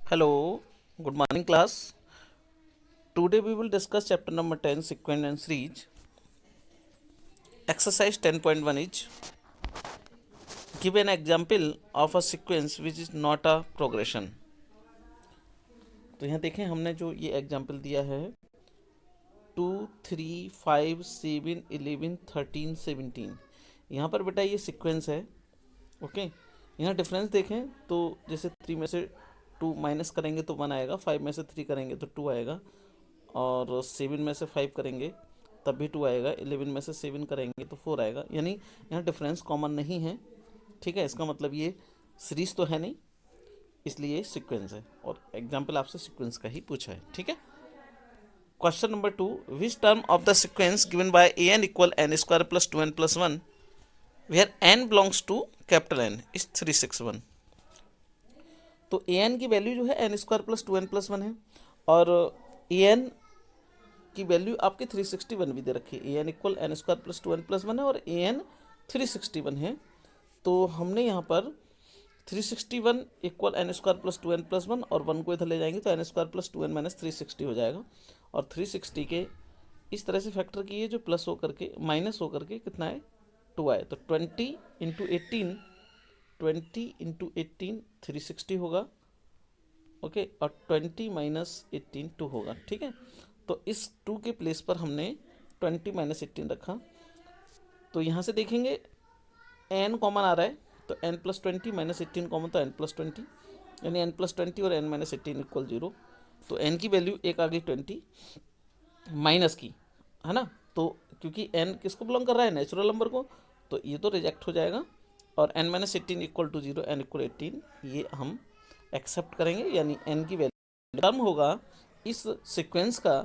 Hello, good morning class. Today we will discuss chapter number 10 sequence and series. Exercise 10.1 is give an example of a sequence which is not a progression. तो यहाँ देखें हमने जो ये example दिया है 2, 3, 5, 7, 11, 13, 17। यहाँ पर बेटा ये सीक्वेंस है। ओके, यहाँ डिफरेंस देखें तो जैसे 3 में से 2 माइनस करेंगे तो 1 आएगा, 5 में से 3 करेंगे तो 2 आएगा, और 7 में से 5 करेंगे तब भी 2 आएगा, 11 में से 7 करेंगे तो 4 आएगा। यानी यहाँ डिफरेंस कॉमन नहीं है। ठीक है, इसका मतलब ये सीरीज तो है नहीं, इसलिए सीक्वेंस है, और एग्जाम्पल आपसे सीक्वेंस का ही पूछा है। ठीक है, question number 2, which term of the sequence given by a n equal n square plus 2n+1 where n belongs to capital N is 361। तो ए एन की वैल्यू जो है एन स्क्वायर प्लस 2n+1 है, और ए एन की value आपकी 361 भी दे रखी है। A n equal n square plus 2n+1 है और ए एन 361 है। तो हमने यहाँ पर 361 equal n square plus 2n+1 और 1 को इधर ले जाएंगे तो N square plus 2n minus 360 हो जाएगा, और 360 के इस तरह से फैक्टर किए जो प्लस होकर के माइनस होकर के कितना है 2 आए, तो 20 इंटू 18 360 होगा। ओके, और 20 माइनस 18 2 होगा। ठीक है, तो इस 2 के प्लेस पर हमने 20 माइनस 18 रखा। तो यहाँ से देखेंगे n कॉमन आ रहा है, तो n प्लस 20 माइनस 18 कॉमन, तो n प्लस 20, यानी n प्लस 20 और n माइनस 18 इक्वल 0। तो n की वैल्यू एक आ गई 20 माइनस की, है ना। तो क्योंकि n किसको बिलोंग कर रहा है, नेचुरल नंबर को, तो ये तो रिजेक्ट हो जाएगा, और n minus 18 equal to 0, n equal 18 ये हम एक्सेप्ट करेंगे, यानी n की वैल्यू टर्म होगा इस सीक्वेंस का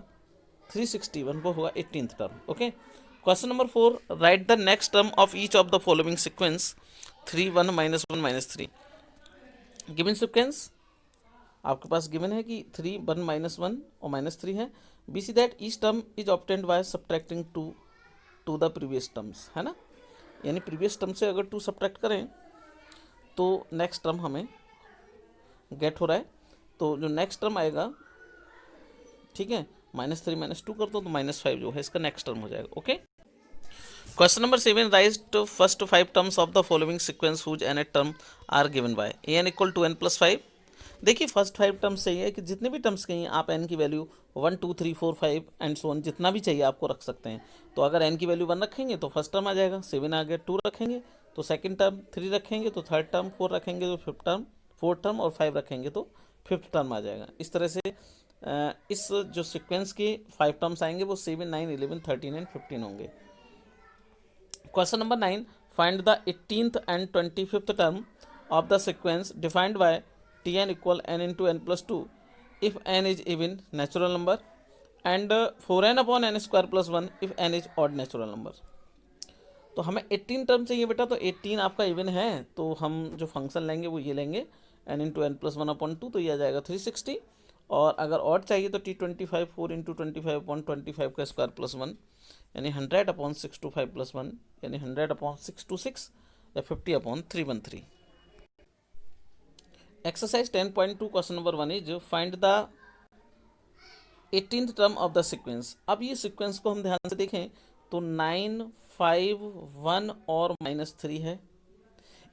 361, वो होगा 18th term. Okay, question number 4, right the next term of each of the following sequence 3 1 -1 -3। Given sequence आपके पास गिवन है कि 3 1 -1 और -3 है। We see that each term is obtained by subtracting two the previous terms, है ना। यानी previous term से अगर 2 सब्ट्रैक्ट करें तो नेक्स्ट टर्म हमें गेट हो रहा है। तो जो नेक्स्ट टर्म आएगा, ठीक है, -3 -2 कर दो तो -5 जो है इसका नेक्स्ट टर्म हो जाएगा। Okay, question number 7, rise to first 5 terms of the following sequence whose n term are given by a n equal to n+5। देखिए फर्स्ट 5 टर्म्स चाहिए कि जितने भी टर्म्स कहीं आप n की वैल्यू 1 2 3 4 5 एंड सो ऑन जितना भी चाहिए आपको रख सकते हैं। तो अगर n की वैल्यू 1 रखेंगे तो फर्स्ट टर्म आ जाएगा, 7 आ गया, 2 रखेंगे तो सेकंड टर्म, 3 रखेंगे तो थर्ड टर्म, 4 रखेंगे तो फिफ्थ टर्म, फोर्थ टर्म, और 5 रखेंगे तो फिफ्थ टर्म आ जाएगा। इस तरह से इस जो सीक्वेंस के 5 टर्म्स आएंगे वो 7 9 11 13 एंड 15 होंगे। Question number 9, find the 18th and 25th term of the sequence defined by Tn equal n into n+2 if n is even natural number and 4n upon n square plus 1 if n is odd natural number. तो हमें 18 term चाहिए बेटा, तो 18 आपका even है तो हम जो फंक्शन लेंगे वो ये लेंगे n इंटू n+1/2, तो ये आ जाएगा 360। और अगर ऑड चाहिए तो T25 4 इंटू 25/25 का स्क्वायर प्लस 1, यानी 100/625 + 1, यानी 100/626 या 50/313। Exercise 10.2 question number 1 is find the 18th term of the sequence. अब ये सीक्वेंस को हम ध्यान से देखें तो 9 5 1 और -3 है।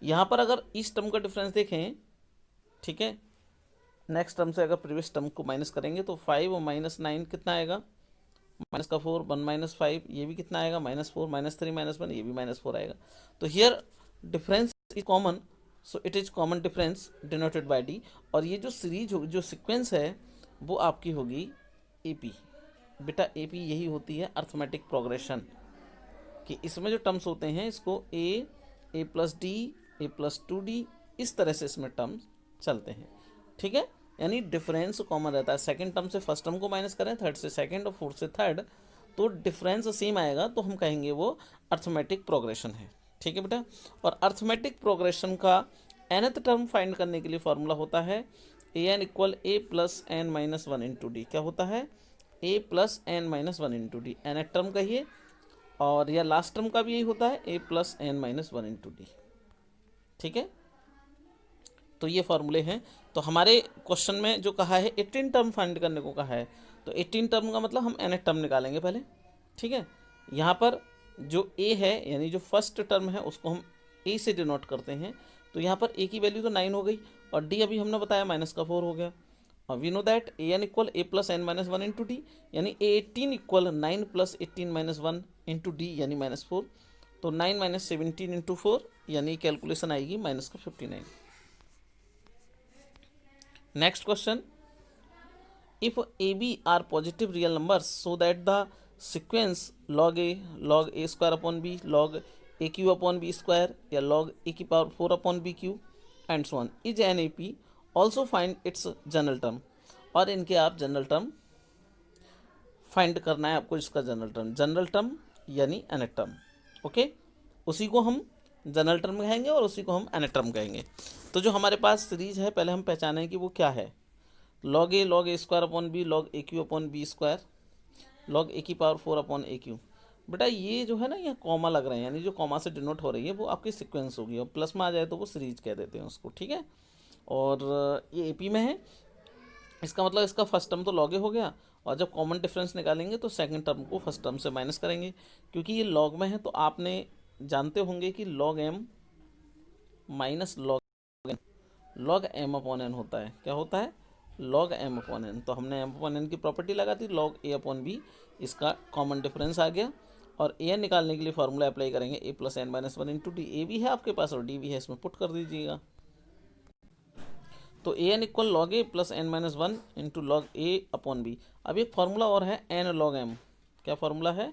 यहाँ पर अगर इस टर्म का डिफरेंस देखें, ठीक है, नेक्स्ट टर्म से अगर प्रीवियस टर्म को माइनस करेंगे तो 5 और -9 कितना आएगा, -4 1 -5, ये भी कितना आएगा -4, -3 -1, ये भी -4 आएगा। तो here difference is common, so it is common difference denoted by D. और ये जो सीरीज होगी, जो सीक्वेंस है वो आपकी होगी एपी। बेटा एपी यही होती है अर्थमेटिक प्रोग्रेशन, कि इसमें जो टर्म्स होते हैं इसको ए प्लस डी, a+2d, इस तरह से इसमें टर्म्स चलते हैं। ठीक है, यानी डिफरेंस कॉमन रहता है। सेकंड टर्म से फर्स्ट टर्म को माइनस करें, थर्ड से सेकंड और फोर्थ से थर्ड, तो डिफरेंस सेम आएगा, तो हम कहेंगे वो अर्थमेटिक प्रोग्रेशन है। ठीक है बेटा, और अर्थमेटिक प्रोग्रेशन का nth टर्म फाइंड करने के लिए फॉर्मूला होता है an equal a plus n minus 1 into D. क्या होता है, a plus n minus 1 into D, nth term कहिए, और या लास्ट टर्म का भी यही होता है a plus n minus 1 into D. ठीक है, तो ये फॉर्मूले हैं। तो हमारे क्वेश्चन में जो कहा है 18 टर्म फाइंड करने को कहा है, तो 18 टर्म का मतलब हम nth टर्म निकालेंगे पहले, ठीक है। यहाँ पर जो a है यानी जो फर्स्ट टर्म है उसको हम a से डिनोट करते हैं, तो यहाँ पर a की वैल्यू तो 9 हो गई और d अभी हमने बताया -4 हो गया। और we know that a n equal a plus n minus 1 into d, यानी a18 equal 9 plus 18 minus 1 into d यानी -4। तो 9 माइनस 17 इंटू 4 यानी कैलकुलेशन आएगी -59। Next question, if a b are positive real numbers so that the sequence log a square upon b log a cube upon b square या log a की power 4 upon b cube and so on is an A P, also find its general term. और इनके आप general term find करना है आपको, इसका general term यानी nth टर्म, ओके। उसी को हम जनरल टर्म कहेंगे और उसी को हम nth टर्म कहेंगे। तो जो हमारे पास सीरीज है पहले हम पहचानें कि वो क्या है। log a square upon b log a cube upon b square log a की पावर 4 अपॉन ए क्यू। बेटा ये जो है ना, यहाँ कॉमा लग रहे हैं, यानी जो कॉमा से डिनोट हो रही है वो आपकी सीक्वेंस होगी, और प्लस में आ जाए तो वो सीरीज कह देते हैं उसको, ठीक है। और ये AP में है, इसका मतलब इसका फर्स्ट टर्म तो लॉग ए हो गया, और जब कॉमन डिफरेंस निकालेंगे तो सेकंड टर्म को फर्स्ट टर्म से माइनस करेंगे। क्योंकि ये लॉग में है तो आपने जानते होंगे कि log m minus log m upon n होता है। क्या होता है? log m upon n। तो हमने m अपॉन n की प्रॉपर्टी लगा दी, log a अपॉन b, इसका कॉमन डिफरेंस आ गया। और a n निकालने के लिए फॉर्मूला अप्लाई करेंगे, a plus n minus 1 into d. A भी है आपके पास और डी भी है, इसमें पुट कर दीजिएगा। तो a n equal log a plus n minus 1 into log a upon b. अब एक फार्मूला और है एन लॉग एम। क्या फार्मूला है?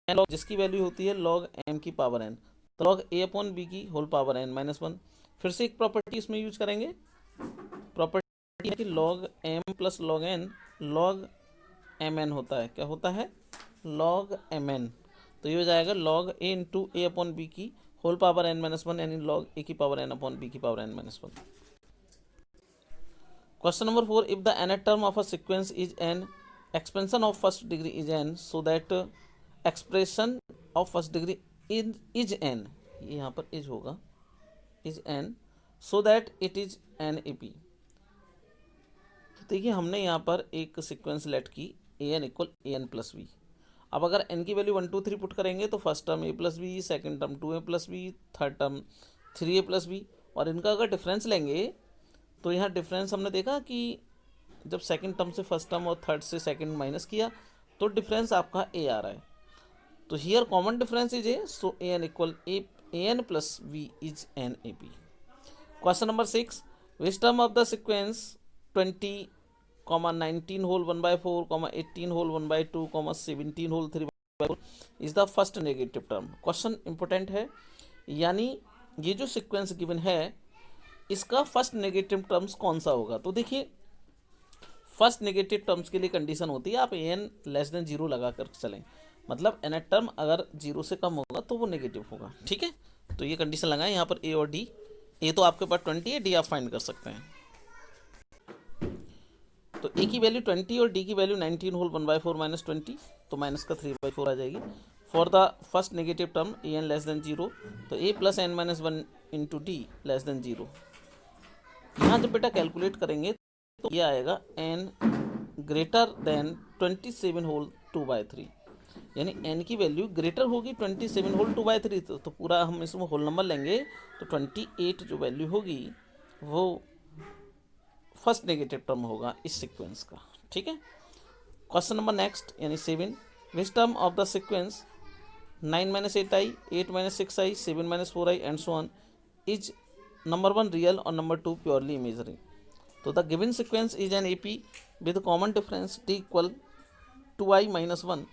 एन लॉग, जिसकी वैल्यू होती है लॉग एम की पावर एन, तो लॉग ए अपॉन बी की होल पावर एन माइनस 1। फिर से एक प्रॉपर्टी इसमें यूज करेंगे, प्रॉपर्टी है कि log m plus log n log m n होता है। क्या होता है? Log m n. तो ये हो जाएगा log a into a upon b की होल पावर एन माइनस 1, यानी लॉग ए की पावर एन अपॉन बी की power n minus 1। Question number 4, if the nth term of a sequence is n, expansion of first degree is n, so that expression of first degree is n, ये यहाँ पर is होगा, is n, so that it is n AP। तो देखिए हमने यहाँ पर एक सीक्वेंस लेट की ए n equal a n plus B. अब अगर n की वैल्यू 1 2 3 पुट करेंगे तो first term a plus b, second term 2a plus b, third term 3a plus b. और इनका अगर डिफरेंस लेंगे तो यहाँ डिफरेंस हमने देखा कि जब सेकंड टर्म से फर्स्ट टर्म और थर्ड से सेकंड माइनस किया तो डिफरेंस आपका ए आ रहा है। तो here common difference is a, so a n equal a n plus we is an A P. Question number 6, which term of the sequence 20, 19 whole 1/4, 18 whole 1/2, 17 whole 3/4 is the first negative term. Question important है, यानी ये जो sequence given है इसका first negative terms कौन सा होगा। तो देखिए फर्स्ट नेगेटिव टर्म्स के लिए कंडीशन होती है आप ए एन लेस देन 0 लगा कर चलें, मतलब एन टर्म अगर 0 से कम होगा तो वो नेगेटिव होगा, ठीक है। तो ये कंडीशन लगाएं यहाँ पर ए और डी। ए तो आपके पास 20 है, डी आप फाइंड कर सकते हैं। तो ए की वैल्यू 20 और डी की वैल्यू 19 होल 1/4 माइनस 20, तो माइनस का 3/4 आ जाएगी। For the first negative term a n less than 0, तो a plus n minus 1 into d less than 0। यहाँ जब बेटा कैलकुलेट करेंगे तो ये आएगा n ग्रेटर देन 27 होल 2/3, यानी n की वैल्यू ग्रेटर होगी 27 होल 2/3। तो पूरा हम इसमें होल नंबर लेंगे तो 28 जो वैल्यू होगी वो फर्स्ट नेगेटिव टर्म होगा इस सीक्वेंस का, ठीक है। क्वेश्चन नंबर नेक्स्ट यानी 7, which term of the sequence 9 minus 8i, 8 minus 6i, 7 minus 4i and so on is number 1 real और नंबर 2 प्योरली इमेजरी। तो the given sequence is an AP with common difference d equal 2i minus 1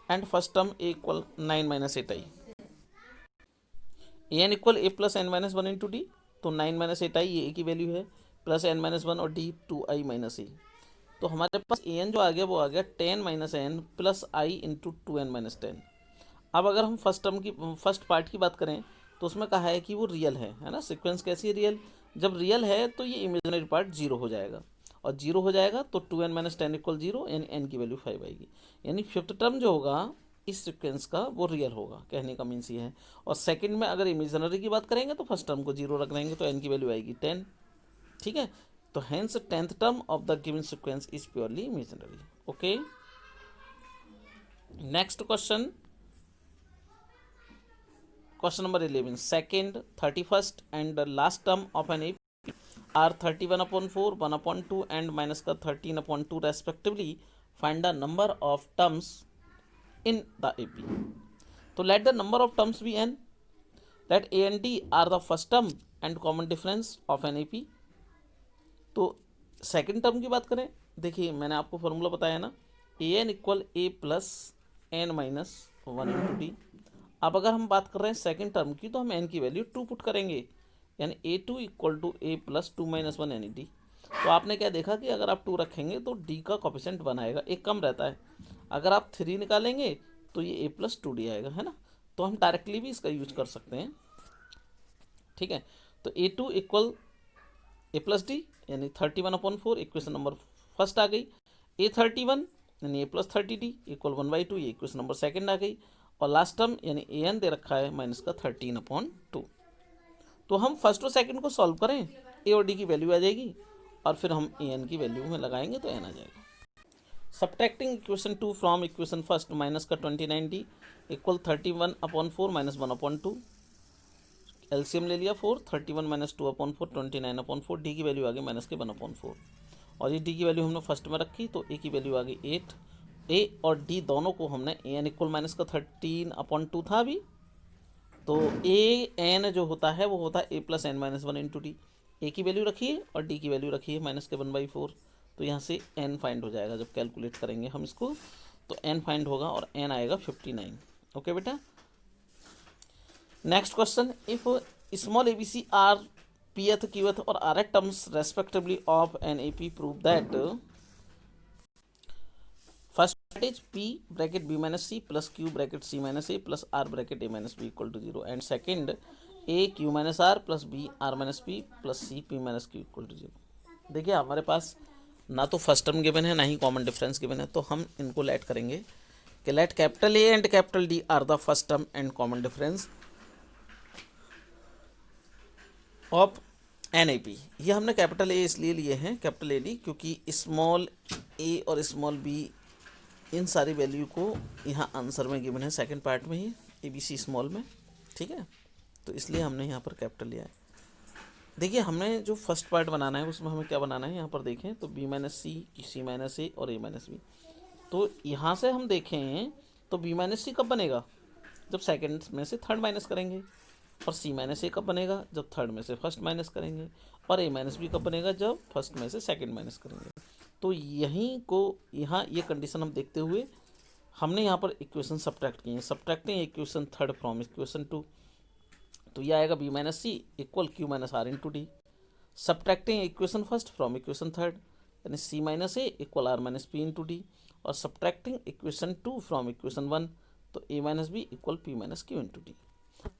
and first term a equal 9 minus 8i। A n equal a plus n minus 1 into d, तो 9 minus 8i ये a की value है, plus n minus 1 और d 2i minus a। तो हमारे पास A N जो आ गया वो आ गया 10 माइनस एन प्लस आई इंटू 2n माइनस 10। अब अगर हम फर्स्ट टर्म की फर्स्ट पार्ट की बात करें तो उसमें कहा है कि वो रियल है ना। सीक्वेंस कैसी है? रियल। जब रियल है तो ये इमेजिनरी पार्ट 0 हो जाएगा, और 0 हो जाएगा तो 2n माइनस 10 इक्वल 0, यानी n की वैल्यू 5 आएगी। यानी फिफ्थ टर्म जो होगा इस सीक्वेंस का वो रियल होगा, कहने का मीन्स ये है। और सेकंड में अगर इमेजिनरी की बात करेंगे तो फर्स्ट टर्म को 0 रख देंगे तो n की वैल्यू आएगी 10, ठीक है। तो hence 10th term of the given sequence is purely imaginary. Okay, next question, question number 11, second 31st and the last term of an AP are 31/4, 1/2 and minus का 13/2 respectively, find the number of terms in the AP. So let the number of terms be n. Let a and d are the first term and common difference of an AP. तो second term की बात करें, देखिए मैंने आपको formula बताया ना, a n equal a plus n minus 1 into d. अब अगर हम बात कर रहे हैं सेकेंड टर्म की तो हम एन की वैल्यू 2 पुट करेंगे, यानी A2 equal to a plus 2 minus 1 यानी डी। तो आपने क्या देखा कि अगर आप 2 रखेंगे तो डी का कोफिशिएंट 1 आएगा, एक कम रहता है। अगर आप 3 निकालेंगे तो ये a प्लस 2d आएगा, है ना। तो हम डायरेक्टली भी इसका यूज कर सकते हैं, ठीक है। तो A2 equal a plus D यानी 31/4, इक्वेशन नंबर फर्स्ट आ गई। A31 यानी a प्लस 30d इक्वल 1/2, ये इक्वेशन नंबर सेकेंड आ गई। और लास्ट टर्म यानी an दे रखा है माइनस का 13/2। तो हम फर्स्ट और सेकेंड को सॉल्व करें, a और d की वैल्यू आ जाएगी और फिर हम an की वैल्यू में लगाएंगे तो n आ जाएगा। Subtracting equation 2 from equation first, minus का 29d इक्वल 31/4 माइनस 1/2, एलसीएम ले लिया 4, 31 माइनस 2/4 29/4, डी की वैल्यू आ गई माइनस के 1/4। और ये डी की वैल्यू हमने फर्स्ट में रखी तो ए की वैल्यू आ गई 8। ए और डी दोनों को हमने ए एन इक्वल माइनस का 13/2 था अभी, तो ए एन जो होता है वो होता है a plus n minus 1 into d. A की वैल्यू रखी है और डी की वैल्यू रखी है माइनस के 1/4। तो यहाँ से n फाइंड हो जाएगा, जब कैलकुलेट करेंगे हम इसको तो n फाइंड होगा और n आएगा 59। ओके बेटा, next question, if small abc are pth qth और rth terms respectively of an AP, prove that first is p bracket b minus c plus q bracket c minus a plus r bracket a minus b equal to 0 and second a q minus r plus b r minus p plus c p minus q equal to 0। देखिए हमारे पास ना तो first term given है ना ही common difference given है, तो हम इनको लेट करेंगे कि let capital A and capital D are the first term and common difference of an A P. ये हमने कैपिटल ए इसलिए लिए हैं, कैपिटल ए डी, क्योंकि स्मॉल ए और स्मॉल बी इन सारी वैल्यू को यहाँ आंसर में गिवन है, सेकेंड पार्ट में ही ए बी सी स्मॉल में, ठीक है। तो इसलिए हमने यहाँ पर कैपिटल लिया है। देखिए हमने जो फर्स्ट पार्ट बनाना है उसमें हमें क्या बनाना है, यहाँ पर देखें तो b minus C, C minus a और a माइनस बी। तो यहाँ से हम देखें तो b माइनस सी कब बनेगा, जब सेकंड में से थर्ड माइनस करेंगे। और c माइनस ए कब बनेगा, जब थर्ड में से फर्स्ट माइनस करेंगे। और a माइनस बी कब बनेगा, जब फर्स्ट में से सेकंड माइनस करेंगे। तो यहीं को यहाँ ये कंडीशन हम देखते हुए हमने यहाँ पर इक्वेशन सब्ट्रैक्ट की है। Subtracting equation third from equation 2, तो ये आएगा b minus c equal q minus r into d. Subtracting equation first from equation third, यानी c minus a equal r minus p into d. और subtracting equation 2 from equation 1, तो a minus b equal p minus q into d.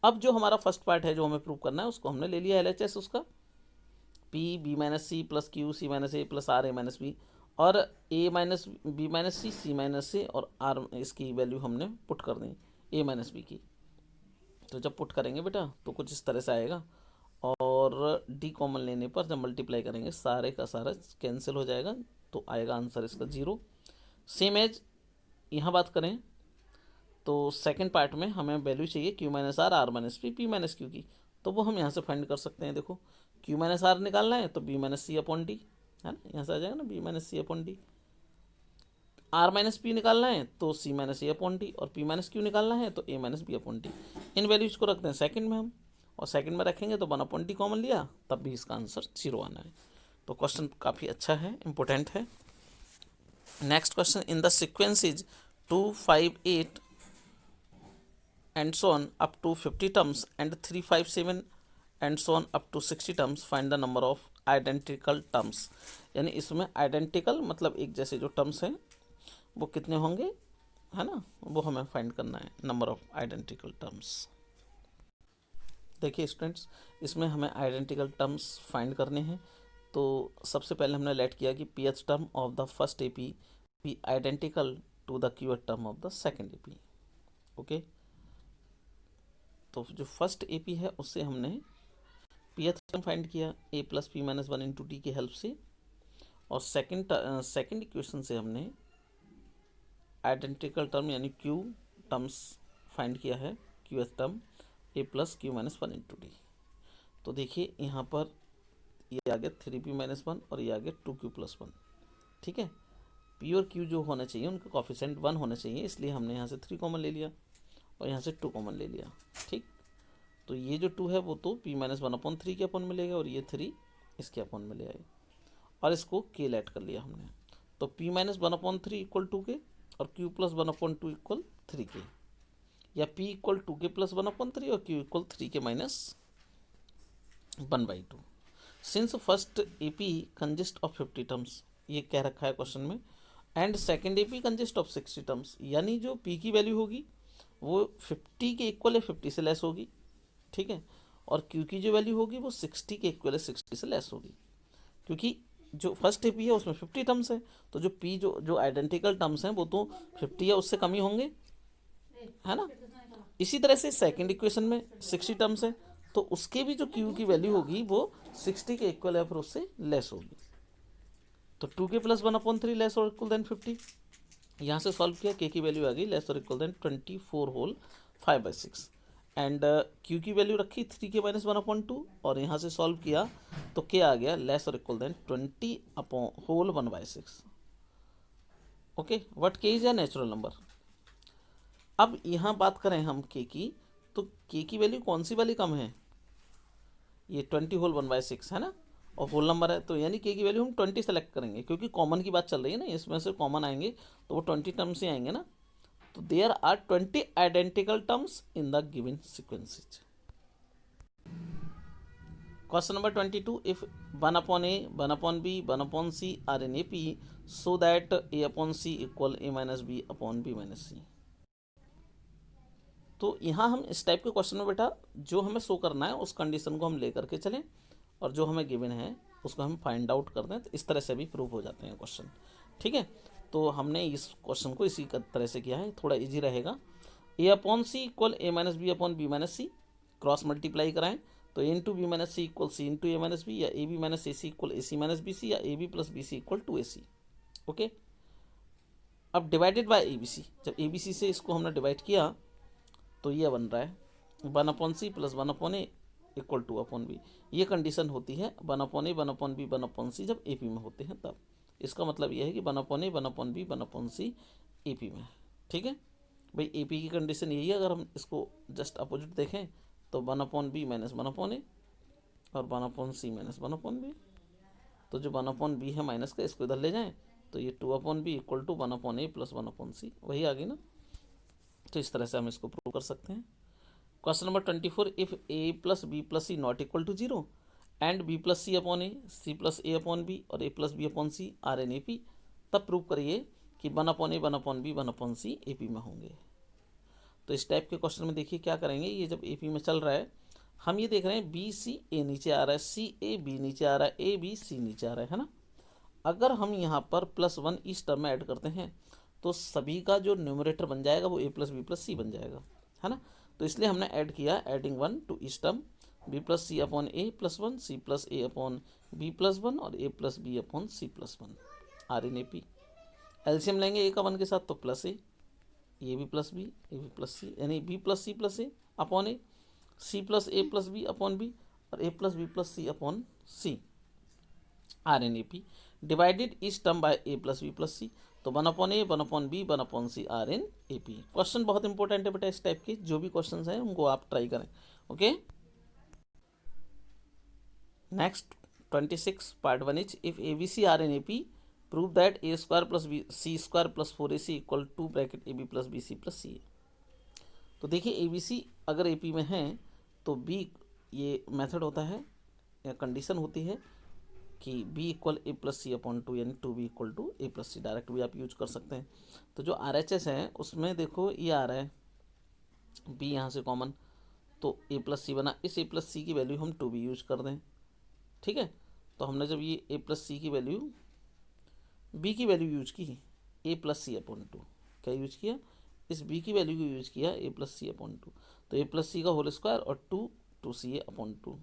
अब जो हमारा first part है जो हमें prove करना है उसको हमने ले लिया LHS उसका, p b minus c plus q c minus a plus r a minus b, और a minus b minus c, c minus a और r इसकी वैल्यू हमने पुट कर दी a माइनस बी की। तो जब पुट करेंगे बेटा तो कुछ इस तरह से आएगा, और डी कॉमन लेने पर जब मल्टीप्लाई करेंगे सारे का सारा कैंसिल हो जाएगा, तो आएगा आंसर इसका 0। सेम एज यहाँ बात करें तो सेकंड पार्ट में हमें वैल्यू चाहिए q minus r, r minus p, p minus q की, तो वो हम यहाँ से फाइंड कर सकते हैं। देखो क्यू माइनस आर निकालना है तो b minus c upon d, है ना, यहाँ से आ जाएगा ना b minus c upon d. R minus p निकालना है तो c minus a upon d, और पी माइनस क्यू निकालना है तो a minus b upon d. इन वैल्यूज को रखते हैं सेकंड में हम, और सेकंड में रखेंगे तो 1 अपॉन डी कॉमन लिया, तब भी इसका आंसर 0 आना है। तो क्वेश्चन काफ़ी अच्छा है, इंपॉर्टेंट है। Next question, in the sequence is 2, 5, 8 and so on up to 50 terms and 3, 5, 7 and so on up to 60 terms, find the number of identical terms. यानी इसमें आइडेंटिकल मतलब एक जैसे जो टर्म्स हैं वो कितने होंगे, है ना, वो हमें फाइंड करना है, नंबर ऑफ आइडेंटिकल टर्म्स। देखिए स्टूडेंट्स, इसमें हमें आइडेंटिकल टर्म्स फाइंड करने हैं। तो सबसे पहले हमने लेट किया कि pth term of the first AP be identical to the qth term of the second AP। Okay, तो जो फर्स्ट ए पी है उससे हमने pth टर्म फाइंड किया a plus p minus one into t की help से, और second equation से हमने आइडेंटिकल टर्म यानी क्यू टर्म्स फाइंड किया है, q th term a plus q minus one into t. तो देखिए यहाँ पर ये आ गया 3p माइनस वन और ये आ गया 2q प्लस वन। ठीक है, p और q जो होना चाहिए उनका कॉफिशेंट 1 होना चाहिए, इसलिए हमने यहाँ से 3 कॉमन ले लिया और यहाँ से 2 कॉमन ले लिया। ठीक, तो ये जो 2 है वो तो p माइनस वन अपॉन 3 के अपॉन में लेगा और ये 3 इसके अपॉन में ले आए, और इसको k लेट कर लिया हमने। तो p minus one upon 3 equal 2k और q plus one upon 2 equal 3k, या p equal 2k plus one upon 3 और q equal 3k minus 1/2। Since first a P consist of 50 terms, ये कह रखा है क्वेश्चन में, and second A P consist of 60 terms, यानी जो p की वैल्यू होगी वो 50 के इक्वल है 50 से लेस होगी। ठीक है, और q की जो वैल्यू होगी वो 60 के इक्वल है 60 से लेस होगी, क्योंकि जो फर्स्ट ए पी है उसमें 50 टर्म्स है, तो जो p जो आइडेंटिकल टर्म्स हैं वो तो 50 या उससे कम ही होंगे, है ना। इसी तरह से सेकेंड इक्वेशन में 60 टर्म्स है, तो उसके भी जो q की वैल्यू होगी वो 60 के इक्वल है, फिर उससे लेस होगी। तो 2k plus one upon 3 less और इक्वल देन 50, यहाँ से सॉल्व किया, k की वैल्यू आ गई लेस और इक्वल देन 24 होल 5/6, एंड q की वैल्यू रखी 3k माइनस वन अपॉन 2 और यहाँ से सॉल्व किया तो k आ गया लेस और equal than 20 upon whole 1/6। Okay, what k is a natural number. अब यहाँ बात करें हम k की, तो k की वैल्यू कौन सी वाली कम है, ये 20 होल 1/6 है ना, और होल नंबर है, तो यानी k की वैल्यू हम 20 सेलेक्ट करेंगे, क्योंकि कॉमन की बात चल रही है ना, इसमें से कॉमन आएंगे तो वो 20 टर्म्स ही आएंगे ना। तो there are 20 identical terms in the given sequences. Question number 22, if 1 upon a 1 upon b 1 upon c are in A P so that a upon c equal a minus b upon b minus c। तो यहाँ हम इस type के question में बेटा जो हमें show करना है उस कंडीशन को हम लेकर के चलें, और जो हमें गिवन है उसको हम फाइंड आउट कर दें, तो इस तरह से भी प्रूव हो जाते हैं क्वेश्चन। ठीक है, तो हमने इस क्वेश्चन को इसी तरह से किया है, थोड़ा इजी रहेगा। A upon c equal a minus b upon b minus c, cross multiply कराएं तो a into b minus c equal c into a minus b, या a b minus a c equal a c minus b c, या a b plus b c equal to a c. Okay, अब divided by a b c, जब a b सी से इसको हमने divide किया तो ये बन रहा है 1 अपॉन सी प्लस 1 अपॉन ए इक्वल 2 अपॉन बी। ये कंडीशन होती है 1 upon a 1 upon b 1 upon सी जब ए पी में होते हैं तब। इसका मतलब यह है कि 1 upon a 1 upon b 1 upon c A P में। ठीक है भाई, ए पी की कंडीशन यही है। अगर हम इसको जस्ट अपोजिट देखें तो 1 अपॉन बी माइनस 1 अपॉन ए और 1 अपॉन सी माइनस 1 अपॉन बी। तो जो 1 अपॉन बी है माइनस का, इसको इधर ले जाएं तो ये 2 upon b equal to 1 upon a plus 1 upon c, वही आ गई ना। तो इस तरह से हम इसको प्रूव कर सकते हैं। Question number 24, if a plus b plus c not equal to 0 and b plus c upon a c plus a upon b और a plus b upon c are in A P, तब prove करिए कि 1 upon a 1 upon b 1 upon c A P में होंगे। तो इस type के question में देखिए क्या करेंगे, ये जब ए पी में चल रहा है, हम ये देख रहे हैं बी सी ए नीचे आ रहा है, सी ए बी नीचे आ रहा है, ए बी सी नीचे आ रहा है ना। अगर हम यहाँ पर +1 इस टर्म में ऐड करते हैं तो सभी का जो न्यूमरेटर बन जाएगा वो a plus b plus c बन जाएगा, है ना। तो इसलिए हमने ऐड किया, एडिंग 1 टू इस term b plus c upon a plus 1, c plus a upon b plus 1 और a plus b upon c plus 1 are in A P. LCM लेंगे ए का 1 के साथ तो plus a b plus b a b plus c, यानी b plus a upon a, c plus a plus b upon b और a plus b plus c upon c are in A P, divided इस term by a plus b plus c. तो 1 upon a 1 upon b 1 upon c are in A P. Question बहुत important है बेटा, इस type के जो भी questions हैं उनको आप ट्राई करें। Okay, next 26 part 1 is if a b c are in A P prove that a square plus b c square plus 4ac equal to bracket a b plus b c plus c a. तो देखिए ए b सी अगर ए P में है तो B, ये method होता है या कंडीशन होती है कि b equal a plus c upon 2, यानी 2b equal to a plus c, direct भी आप यूज कर सकते हैं। तो जो आर एच एस है उसमें देखो ये आ रहा है b यहाँ से कॉमन, तो a प्लस सी बना, इस a प्लस सी की वैल्यू हम 2b यूज कर दें। ठीक है, तो हमने जब ये a प्लस सी की वैल्यू b की वैल्यू यूज की a प्लस सी अपॉन 2, क्या यूज किया इस b की वैल्यू को यूज किया a plus c upon two, तो a प्लस सी का होल स्क्वायर और two c a upon two.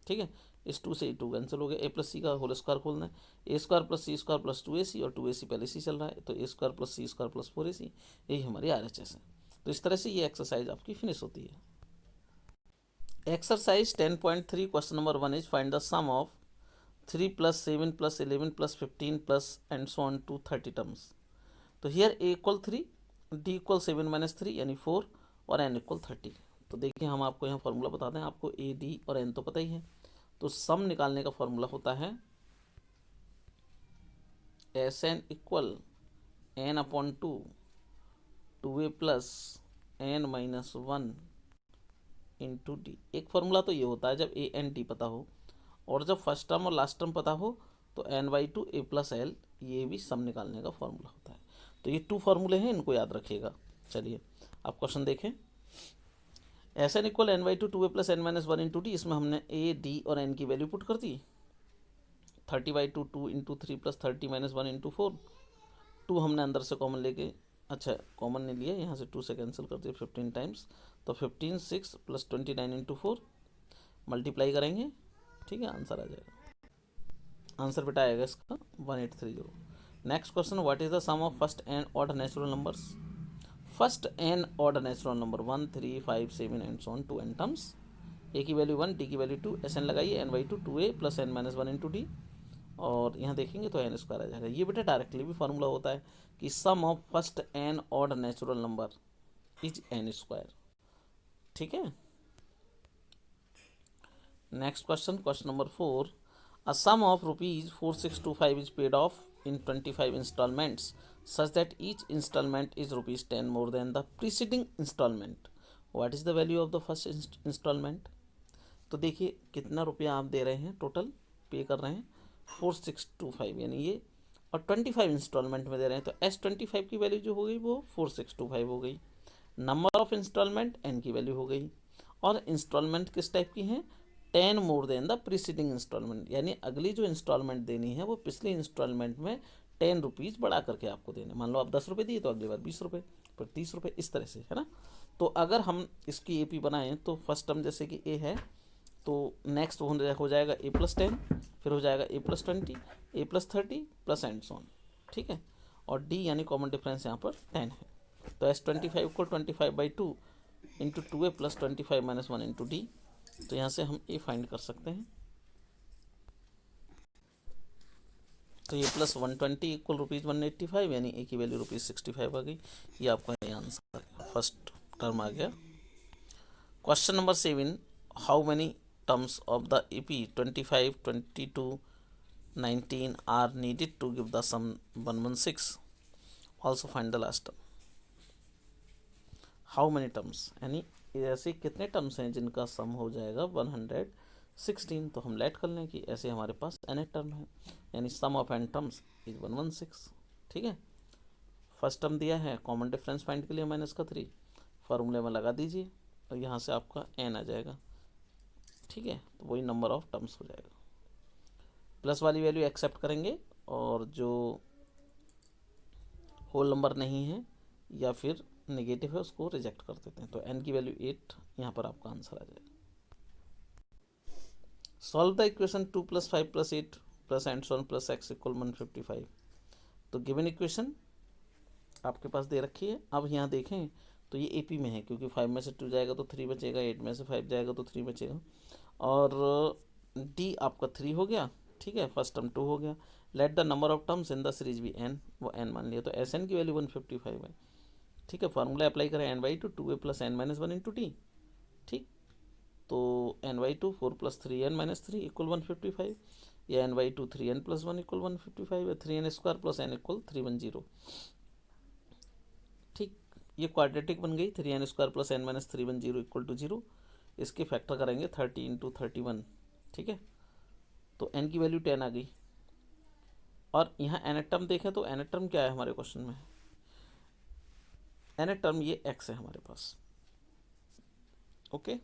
ठीक है, इस टू से टू कैंसिल हो गया, ए प्लस सी का होल स्क्वायर खोलना है, ए square plus C square plus two a सी, और टू ए सी पहले सी चल रहा है तो ए स्क्वायर प्लस सी स्क्वायर प्लस फोर ए सी, यही हमारी RHS है। तो इस तरह से ये एक्सरसाइज आपकी फिनिश होती है। Exercise 10.3 question number 1 is find the sum of 3 plus 7 plus 11 plus 15 plus and so on to 30 terms. तो here a equal 3, d equal 7 minus 3 यानी 4 और एन इक्वल 30। तो देखिए हम आपको यहाँ फॉर्मूला बता दें, आपको ए डी और एन तो पता ही है। तो सम निकालने का फॉर्मूला होता है S n equal n upon two a plus n minus one into d. एक फॉर्मूला तो ये होता है जब ए एन डी पता हो, और जब फर्स्ट टर्म और लास्ट टर्म पता हो तो n by two a plus l, ये भी सम निकालने का फॉर्मूला होता है। तो ये 2 फॉर्मूले हैं, इनको याद रखिएगा। चलिए आप क्वेश्चन देखें, S n equal n by two a plus n minus one into d. इसमें हमने ए डी और एन की वैल्यू पुट कर दी। 30/2 2 into 3 plus 30 minus one into 4। 2 हमने अंदर से कॉमन लेके, अच्छा कॉमन नहीं लिया, यहाँ से 2 से कैंसिल कर दिया 15 टाइम्स, तो 15 6 प्लस 29 इंटू 4 मल्टीप्लाई करेंगे। ठीक है, आंसर आ जाएगा। आंसर बेटा आएगा इसका 1830। Next question, what is the sum of first n odd natural numbers. First n odd natural number 1 3 5 7 and so on to n terms. A की वैल्यू 1, डी की वैल्यू 2, एस एन लगाइए, n by two a plus n minus one into d, और यहाँ देखेंगे तो N square आ जाएगा। ये बेटा डायरेक्टली भी फॉर्मूला होता है कि sum of first n odd natural number is n square. ठीक है, next question, question number 4, a sum of ₹4625 is paid off in 25 instalments such that each instalment is ₹10 more than the preceding instalment. What is the value of the first instalment. तो देखिए कितना रुपया आप दे रहे हैं, total पे कर रहे हैं 4625 यानी ये, और 25 इंस्टॉलमेंट में दे रहे हैं, तो S25 की वैल्यू जो हो गई वो 4625 हो गई। नंबर ऑफ इंस्टॉलमेंट एन की वैल्यू हो गई, और इंस्टॉलमेंट किस टाइप की हैं, 10 more than the preceding installment, यानी अगली जो इंस्टॉलमेंट देनी है वो पिछली इंस्टॉलमेंट में 10 रुपीज़ बढ़ा करके आपको देने। मान लो आप 10 रुपये दिए तो अगली बार 20 रुपये, फिर 30 रुपये, इस तरह से, है ना। तो अगर हम इसकी AP बनाएं तो फर्स्ट टर्म जैसे कि ए है, तो नेक्स्ट हो जाएगा ए प्लस 10, फिर हो जाएगा a plus 20, a plus 30 plus and so on. ठीक है, और डी यानी कॉमन डिफरेंस यहाँ पर 10 है, तो S25 को 25/2 into 2a plus 25 minus one into d. तो यहाँ से हम ए फाइंड कर सकते हैं। तो ये प्लस 120 इक्वल ₹185, यानी ए की वैल्यू ₹65 आ गई। ये आपका आंसर फर्स्ट टर्म आ गया। Question number 7, how many terms of the EP 25, 22, 19 are needed to give the sum 116. Also find the last term. How many terms, यानी ऐसे कितने टर्म्स हैं जिनका सम हो जाएगा 116। तो हम लेट कर लें कि ऐसे हमारे पास n टर्म है, यानी सम ऑफ n टर्म्स इज 116। ठीक है, फर्स्ट टर्म दिया है, कॉमन डिफरेंस फाइंड के लिए -3 फार्मूले में लगा दीजिए, और यहाँ से आपका n आ जाएगा। ठीक है, तो वही नंबर ऑफ टर्म्स हो जाएगा। प्लस वाली वैल्यू एक्सेप्ट करेंगे, और जो होल नंबर नहीं है या फिर नेगेटिव है उसको रिजेक्ट कर देते हैं। तो n की वैल्यू 8, यहाँ पर आपका आंसर आ जाएगा। Solve the equation 2 + 5 + 8 + and so on + x = 155। तो गिवन इक्वेशन आपके पास दे रखी है। अब यहाँ देखें तो ये AP में है, क्योंकि 5 में से 2 जाएगा तो 3 बचेगा, 8 में से 5 जाएगा तो 3 बचेगा, और D आपका 3 हो गया। ठीक है, फर्स्ट टर्म 2 हो गया। Let the number of terms in the series भी n, वो n मान लिया, तो SN की वैल्यू 155 है। ठीक है, फार्मूला अप्लाई करें n/2 2a plus n minus one into T. ठीक, तो n/2 4 + 3n - 3 = 155, या n/2 3n + 1 = 155, या 3n² + n = 310। ठीक, ये क्वाड्रेटिक बन गई, 3n² + n - 310 = 0। इसके फैक्टर करेंगे 30 × 31। ठीक है, तो n की वैल्यू 10 आ गई। और यहाँ nth टर्म देखें तो nth टर्म क्या है हमारे क्वेश्चन में, nth टर्म ये x है हमारे पास। ओके,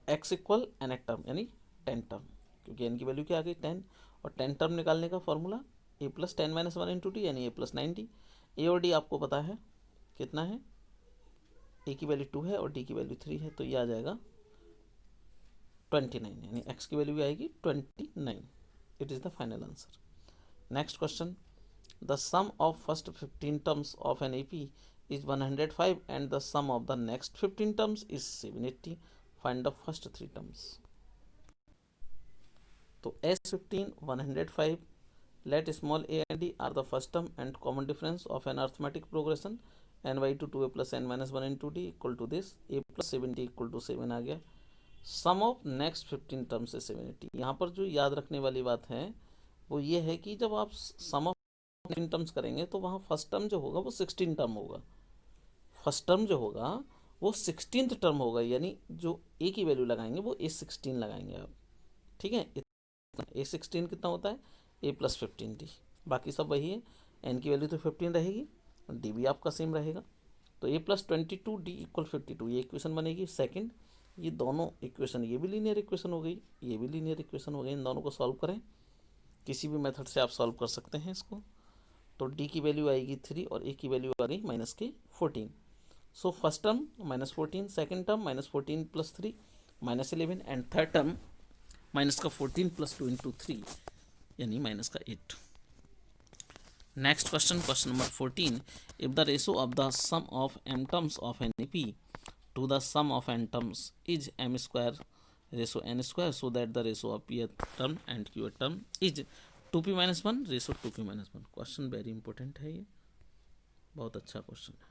x = nth टर्म यानी 10 टर्म, क्योंकि n की वैल्यू क्या आ गई 10, और 10 टर्म निकालने का फॉर्मूला a + 10 - 1 इंटू टी, यानी a + 90। ए और डी आपको पता है कितना है, ए की वैल्यू 2 है और डी की वैल्यू 3 है, तो ये आ जाएगा 29, यानी एक्स की वैल्यू भी आएगी 29. It is the final answer. Next question, the sum of first 15 terms of an AP is 105 and the sum of the next 15 terms is 780. Find the first 3 terms. तो S15 105, let small a and d are the first term and common difference of an arithmetic progression n by 2 2a plus n minus 1 into d equal to this, a plus 70 equal to 7 आ गया. सम of next 15 term से 780. यहाँ पर जो याद रखने वाली बात है वो ये है कि जब आप सम ऑफ 15 टर्म्स करेंगे तो वहाँ फर्स्ट टर्म जो होगा वो 16 टर्म होगा, फर्स्ट टर्म जो होगा वो 16th टर्म होगा, यानी जो ए की वैल्यू लगाएंगे वो A16 लगाएंगे आप. ठीक है, A16 कितना होता है, a प्लस 15d. बाकी सब वही है, एन की वैल्यू तो 15 रहेगी, डी भी आपका सेम रहेगा. तो a प्लस 22 डी इक्वल 52, ये इक्वेशन बनेगी सेकंड. ये दोनों इक्वेशन, ये भी लीनियर इक्वेशन हो गई, ये भी लीनियर इक्वेशन हो गई. इन दोनों को सॉल्व करें, किसी भी मेथड से आप सॉल्व कर सकते हैं इसको. तो डी की वैल्यू आएगी 3 और ए की वैल्यू आ गई माइनस के 14. So first term minus 14, second term minus 14 plus 3 minus 11, and third term minus का 14 प्लस 2 इंटू 3 यानी माइनस का 8. Next question, question number 14, if the ratio of the sum of m terms of an AP to the sum of n terms is m square ratio n square, so that the ratio of p term and q term is 2p minus 1 ratio 2p minus 1. Question very important है, ये बहुत अच्छा question है.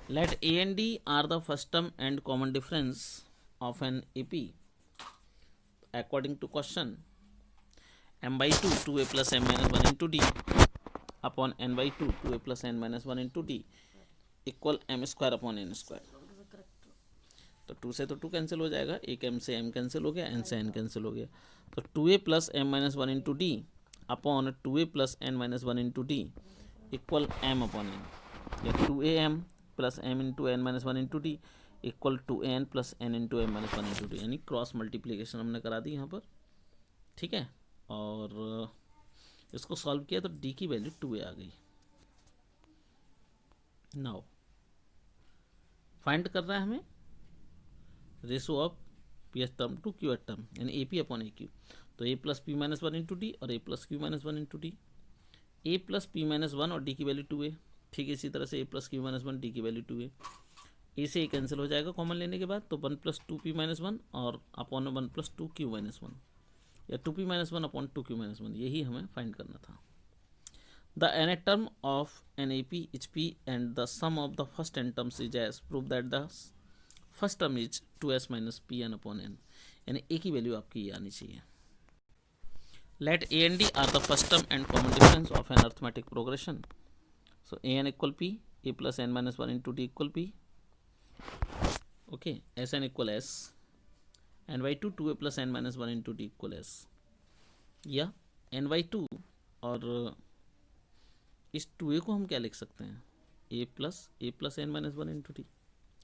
Let a and d are the first term and common difference of an AP. According to question, m by 2 2a plus m minus 1 into d upon n by 2 2a plus n minus 1 into d equal m square upon n square. तो 2 से तो 2 cancel हो जाएगा, एक m से m cancel हो गया, n से n कैंसिल हो गया. तो 2a plus m minus 1 into D upon 2a plus n minus 1 into d equal m upon n, या 2am plus m into n minus 1 into d equal 2n plus n into m minus 1 into d, यानी cross multiplication हमने करा दी यहाँ पर. ठीक है, और इसको सॉल्व किया तो d की वैल्यू 2a आ गई. नाउ फाइंड कर रहा है हमें ratio of p s term to q s term, यानी a p upon a q. तो a plus p minus 1 into d और a plus q minus 1 into d. A plus p minus 1 और D की value 2a. ठीक है, इसी तरह से ए प्लस क्यू माइनस 1 डी की वैल्यू 2a. ए से ए कैंसिल हो जाएगा कॉमन लेने के बाद, तो 1 प्लस 2p माइनस 1 और अपॉन 1 प्लस 2q माइनस 1, या 2p minus 1 upon 2q minus 1, यही हमें फाइंड करना था. The nth term of an AP is P and the sum of the first n terms is S. Prove that the first term is 2S minus Pn upon n. यानी a की value आपकी ये आनी चाहिए. Let a and d are the first term and common difference of an arithmetic progression. So an equal P, a plus n minus 1 into d equal P. Okay, Sn equal S, n by 2 2a plus n minus 1 into d equal S. या n by 2 और इस 2a को हम क्या लिख सकते हैं, a plus n minus 1 into d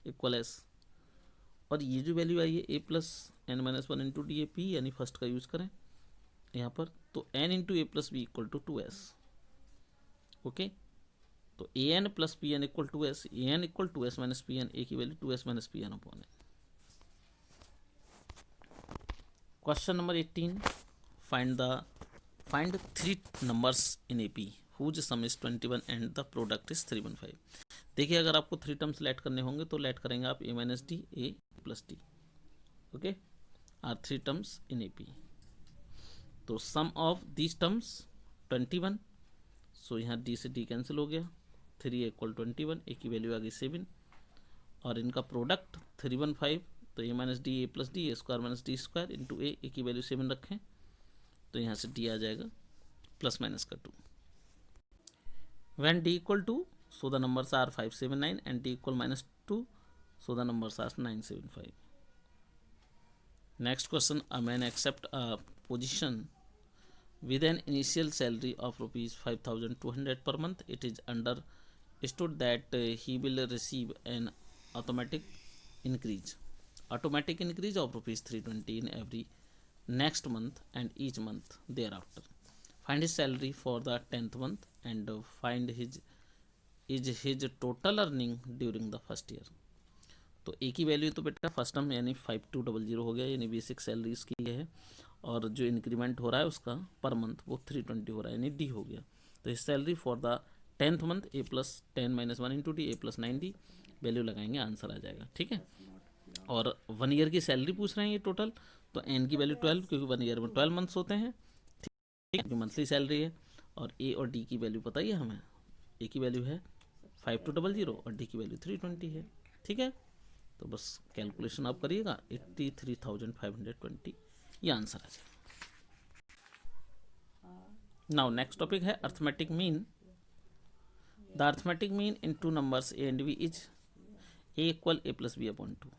equal s. और ये जो वैल्यू आई है a plus n minus 1 into d, A P यानी फर्स्ट का यूज़ करें यहाँ पर, तो n into a plus b equal to 2s. Okay, तो a n plus p n equal to s, a n equal to s minus p n, a की value 2s minus p n upon N. Question number 18, find 3 numbers in AP whose sum is 21 and the product is 315. देखिए, अगर आपको 3 terms late करने होंगे तो late करेंगे आप a minus d, a plus d. Okay, are 3 terms in AP. तो sum of these terms 21, so यहाँ d से d कैंसिल हो गया, 3 इक्वल 21, a की वैल्यू आ गई 7, और इनका प्रोडक्ट 315, तो a minus d, a plus d, a square minus d square into a की वैल्यू 7 रखें, तो यहाँ से d आ जाएगा प्लस माइनस का 2. When d equal 2, so the numbers are 579, and d equal minus 2, so the numbers are 975. Next question, a man accept a position with an initial salary of rupees 5200 per month. It is understood that he will receive an automatic increase of rupees 320 in every next month and each month thereafter. Find his salary for the 10th month and find his total earning during the first year. तो ए की value तो बेटा first term यानी 5200 हो गया, यानी basic salary इसकी है, और जो इंक्रीमेंट हो रहा है उसका पर मंथ वो 320 हो रहा है, यानी डी हो गया. तो इस salary for the 10th month A plus 10 minus 1 into d a plus 9D value लगाएंगे, आंसर आ जाएगा. ठीक है. और 1 ईयर की सैलरी पूछ रहे हैं ये टोटल, तो एन की वैल्यू 12, क्योंकि 1 ईयर में 12 मंथ्स होते हैं. ठीक है, मंथली सैलरी है. और ए और डी की वैल्यू पता ही है हमें. ए की वैल्यू है 5200 और डी की वैल्यू 320 है. ठीक है. तो बस कैलकुलेशन आप करिएगा, 83,520 ये आंसर आ जाएगा. नाउ नेक्स्ट टॉपिक है arithmetic mean. The arithmetic mean in two numbers a and b is a equal a plus b upon 2,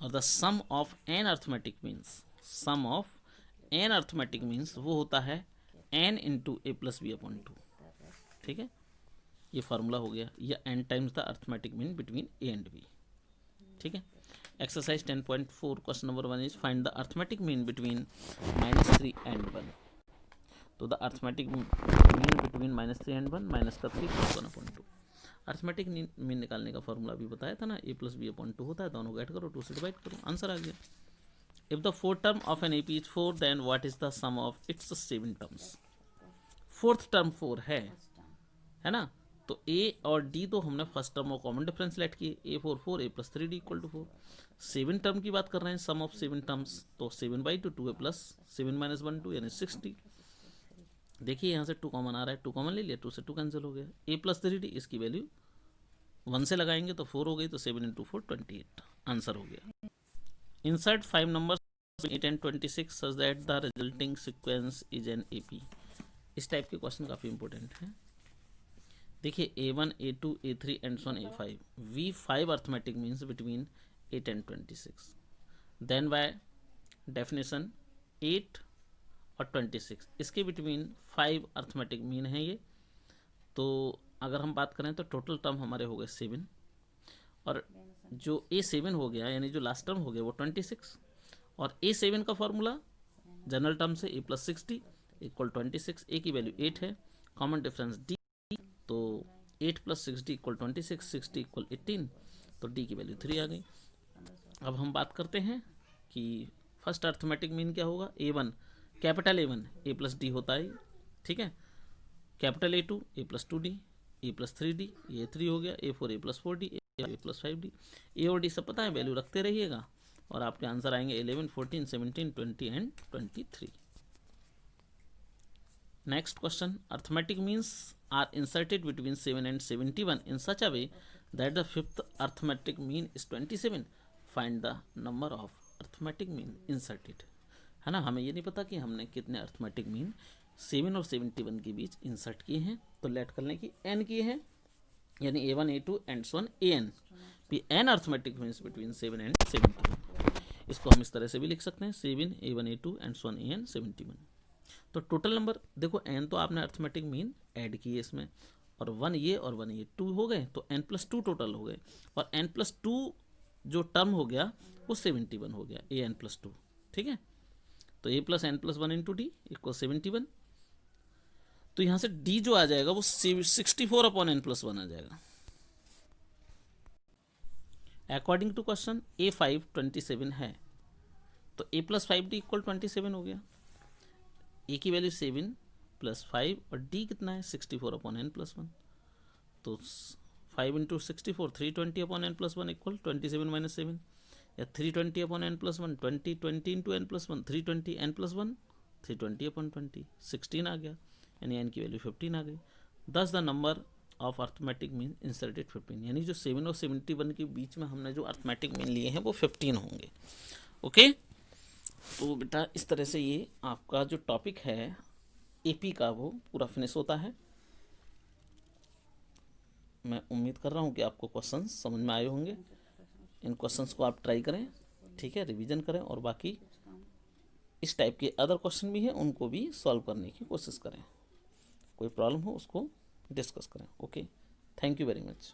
और the sum of n arithmetic means, sum of n arithmetic means वो होता है n into a plus b upon 2. ठीक है, ये formula हो गया, या n times the arithmetic mean between a and b. ठीक है. Exercise 10.4 question number 1 is find the arithmetic mean between -3 and 1. तो the arithmetic mean between -3 and 1, minus का 3 प्लस 1 अपॉन 2. अर्थमेटिक मीन निकालने का फॉर्मूला भी बताया था ना, ए प्लस बी अपॉन 2 होता है, दोनों को ऐड करो, 2 से डिवाइड करो, आंसर आ गया. If the fourth term of an AP is 4, then what is the sum of its 7 terms. Fourth term 4 है ना. तो ए और डी तो हमने फर्स्ट टर्म और कॉमन डिफरेंस लेट किए, a 4 4 a plus 3D equal to 4. 7 term की बात कर रहे हैं, सम ऑफ 7 टर्म्स, तो 7/2 2 ए प्लस 7 माइनस 1 2 यानी 60. देखिए यहाँ से 2 कॉमन आ रहा है, 2 कॉमन ले लिया, 2 से 2 कैंसिल हो गया. ए प्लस 3D इसकी वैल्यू 1 से लगाएंगे तो 4 हो गई, तो 7 इंटू 4 28 आंसर हो गया. Insert 5 numbers 8 and 26 such that the resulting sequence is an AP. इस टाइप के क्वेश्चन काफ़ी इंपॉर्टेंट है. देखिए A1 A2 A3 and so on A5, V5 arithmetic means between 8 and 26. Then by definition 8 और 26 इसके between 5 arithmetic mean है ये. तो अगर हम बात करें तो टोटल टर्म हमारे हो गए 7, और जो A7 हो गया यानी जो लास्ट टर्म हो गया वो 26, और A7 का फॉर्मूला जनरल टर्म से A प्लस 60 इक्वल 26. ए की वैल्यू 8 है, कॉमन डिफरेंस डी, तो 8 प्लस 60 इक्वल 26, 60 इक्वल 18, तो डी की वैल्यू 3 आ गई. अब हम बात करते हैं कि फर्स्ट अर्थमेटिक मीन क्या होगा. A1 कैपिटल A1 ए प्लस डी होता है. ठीक है. कैपिटल A2 ए प्लस 2D, ए प्लस 3D, ये 3 हो गया. A4 ए प्लस 4D, ए प्लस 5D. ए और डी सब पता है, वैल्यू रखते रहिएगा और आपके आंसर आएंगे 11 14 17 20 and 23. Next question, arithmetic means are inserted between 7 and 71 in such a way that the fifth arithmetic mean is 27. Find the number of arithmetic mean inserted. है ना, हमें ये नहीं पता कि हमने कितने arithmetic mean 7 और 71 के बीच इंसर्ट किए हैं. तो लेट कर लें कि n किए हैं, यानी A1 A2 and so on AN. n arithmetic means between 7 and 71. इसको हम इस तरह से भी लिख सकते हैं, 7 A1 A2 and so on AN 71. तो टोटल नंबर देखो, n तो आपने अर्थमेटिक मीन ऐड किए इसमें, और 1 ये और 1 ये 2 हो गए, तो n प्लस 2 टोटल हो गए, और n प्लस 2 जो टर्म हो गया वो 71 हो गया, a n प्लस 2. ठीक है. तो a plus n plus 1 into d equal 71. तो यहाँ से d जो आ जाएगा वो 64 अपॉन n प्लस 1 आ जाएगा. अकॉर्डिंग टू क्वेश्चन A5 27 है, तो a प्लस 5D इक्वल 27 हो गया. ए की वैल्यू 7 प्लस 5 और डी कितना है 64 अपॉन n प्लस 1. तो 5 into 64 320 upon n plus 1 equal 27 minus 7, या 320 upon n plus 1 20 20 into n plus 1 320 n plus 1 320 upon 20 16 आ गया, यानी n की वैल्यू 15 आ गई. दस the number of arithmetic mean inserted 15, यानी जो 7 और 71 के बीच में हमने जो अर्थमेटिक मीन लिए हैं वो 15 होंगे. ओके. तो बेटा इस तरह से ये आपका जो टॉपिक है एपी का वो पूरा फिनिश होता है. मैं उम्मीद कर रहा हूँ कि आपको क्वेश्चंस समझ में आए होंगे. इन क्वेश्चंस को आप ट्राई करें, ठीक है, रिवीजन करें, और बाकी इस टाइप के अदर क्वेश्चन भी हैं उनको भी सॉल्व करने की कोशिश करें. कोई प्रॉब्लम हो उसको डिस्कस करें. Okay, thank you very much.